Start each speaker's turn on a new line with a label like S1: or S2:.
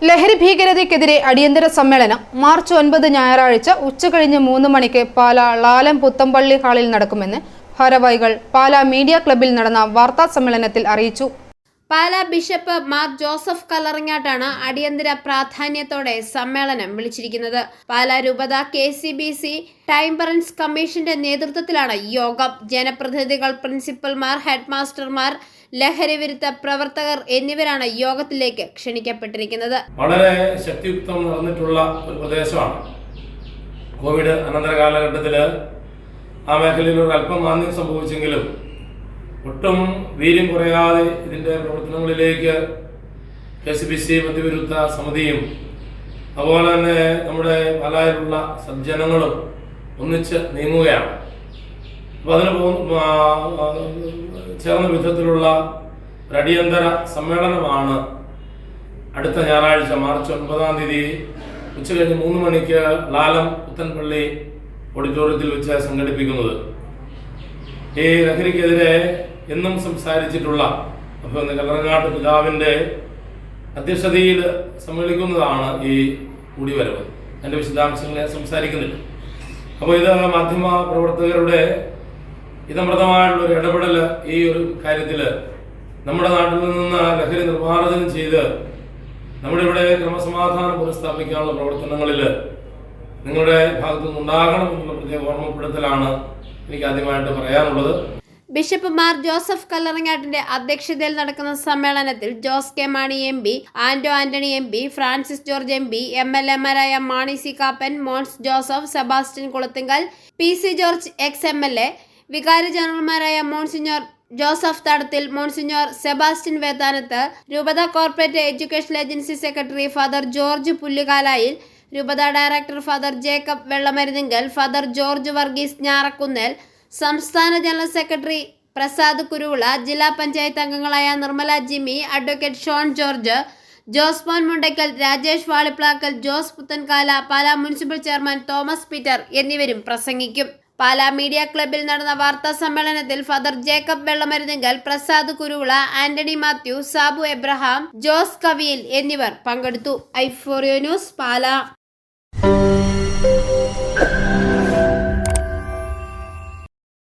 S1: ലഹരി ഭീകരതയ്ക്കെതിരെ അടിയന്തര സമ്മേളനം മാർച്ച് 9 ഞായറാഴ്ച ഉച്ചകഴിഞ്ഞ് 3 മണിക്ക് പാലാ ലാലം പുത്തമ്പള്ളി ഹാളിൽ നടക്കുമെന്ന് ഭാരവാഹികൾ പാലാ മീഡിയ ക്ലബ്ബിൽ നടന്ന വാർത്താ സമ്മേളനത്തിൽ അറിയിച്ചു.
S2: പാലാ ബിഷപ്പ് മാർ ജോസഫ് കല്ലറങ്ങാട്ടാണ് അടിയന്തര പ്രാധാന്യത്തോടെ സമ്മേളനം വിളിച്ചിരിക്കുന്നത്. പാലാ രൂപത KCBC ടൈംബറൻസ് കമ്മീഷന്റെ നേതൃത്വത്തിലാണ് യോഗം. ജനപ്രതിനിധികൾ, പ്രിൻസിപ്പൽമാർ, ഹെഡ്മാസ്റ്റർമാർ, ലഹരി വിരുദ്ധ പ്രവർത്തകർ എന്നിവരാണ് യോഗത്തിലേക്ക് ക്ഷണിക്കപ്പെട്ടിരിക്കുന്നത്.
S3: വളരെ ശക്തിയുക്തം നടന്നിട്ടുള്ള ഒരു പ്രദേശമാണ്. കോവിഡ് അനന്തര കാലഘട്ടത്തിൽ ആ മേഖലയിൽ ഒരു അല്പം മാന്ദ്യം സംഭവിച്ചെങ്കിലും ഒട്ടും വീര്യം കുറയാതെ ഇതിൻ്റെ പ്രവർത്തനങ്ങളിലേക്ക് KCBC മദ്യവിരുദ്ധ സമിതിയും അതുപോലെ തന്നെ നമ്മുടെ പാലായിലുള്ള സജ്ജനങ്ങളും ഒന്നിച്ച് നീങ്ങുകയാണ്. അപ്പോൾ അതിന് ചേർന്ന വിധത്തിലുള്ള ഒരു അടിയന്തര സമ്മേളനമാണ് അടുത്ത ഞായറാഴ്ച മാർച്ച് 9 തീയതി ഉച്ചകഴിഞ്ഞ് 3 മണിക്ക് ലാലം പുത്തൻപള്ളി ഓഡിറ്റോറിയത്തിൽ വെച്ച് സംഘടിപ്പിക്കുന്നത്. ഈ ലഹരിക്കെതിരെ എന്നും സംസാരിച്ചിട്ടുള്ള കല്ലറങ്ങാട്ട് പിതാവിൻ്റെ അധ്യക്ഷതയിൽ സമ്മേളിക്കുന്നതാണ് ഈ കൂടിവരവ്. എൻ്റെ വിശദാംശങ്ങളെ സംസാരിക്കുന്നില്ല. അപ്പോൾ ഇത് മാധ്യമ പ്രവർത്തകരുടെ ഇതമൃതമായിട്ടുള്ളൊരു ഇടപെടൽ ഈ ഒരു കാര്യത്തിൽ നമ്മുടെ നാട്ടിൽ നിന്ന് ലഹരി നിർമ്മാർജ്ജനം ചെയ്ത് നമ്മുടെ ഇവിടെ ക്രമസമാധാനം പുനഃസ്ഥാപിക്കാനുള്ള പ്രവർത്തനങ്ങളിൽ നിങ്ങളുടെ ഭാഗത്തു നിന്നുണ്ടാകണം എന്നുള്ള പ്രത്യേക ഓർമ്മപ്പെടുത്തലാണ് എനിക്ക് ആദ്യമായിട്ട് പറയാനുള്ളത്.
S2: ബിഷപ്പ് മാർ ജോസഫ് കല്ലറങ്ങാട്ടിന്റെ അധ്യക്ഷതയിൽ നടക്കുന്ന സമ്മേളനത്തിൽ Jose K Mani MP, Anto Antony MP, Francis George MP, MLA-മാരായ Mani C. Kappan, Mons Joseph, Sebastian Kulathinkal, PC George ex-MLA, വികാരി ജനറൽമാരായ മോൺസിഞ്ഞോർ ജോസഫ് തടത്തിൽ, മോൺസിഞ്ഞോർ സെബാസ്റ്റ്യൻ വേദാനത്ത്, രൂപത corporate education agency secretary father George Pullukalayil, രൂപത director father Jacob Vellamaruthunkal, father George Varghese Njarakkunnel, സംസ്ഥാന ജനറൽ സെക്രട്ടറി പ്രസാദ് കുരുവിള, ജില്ലാ പഞ്ചായത്ത് അംഗങ്ങളായ Nirmala Jimmy, advocate Shone George, Josemon Mundackal, Rajesh Valiplackal, Jose Puthenkala, Pala municipal chairman Thomas Peter എന്നിവരും പ്രസംഗിക്കും. പാലാ മീഡിയ ക്ലബ്ബിൽ നടന്ന വാർത്താ സമ്മേളനത്തിൽ ഫാദർ ജേക്കബ് വെള്ളമരുതിങ്കൽ, പ്രസാദ് കുരുവിള, ആന്റണി മാത്യു, സാബു എബ്രഹാം, ജോസ് കവിയിൽ എന്നിവർ പങ്കെടുത്തു. i4 news Pala.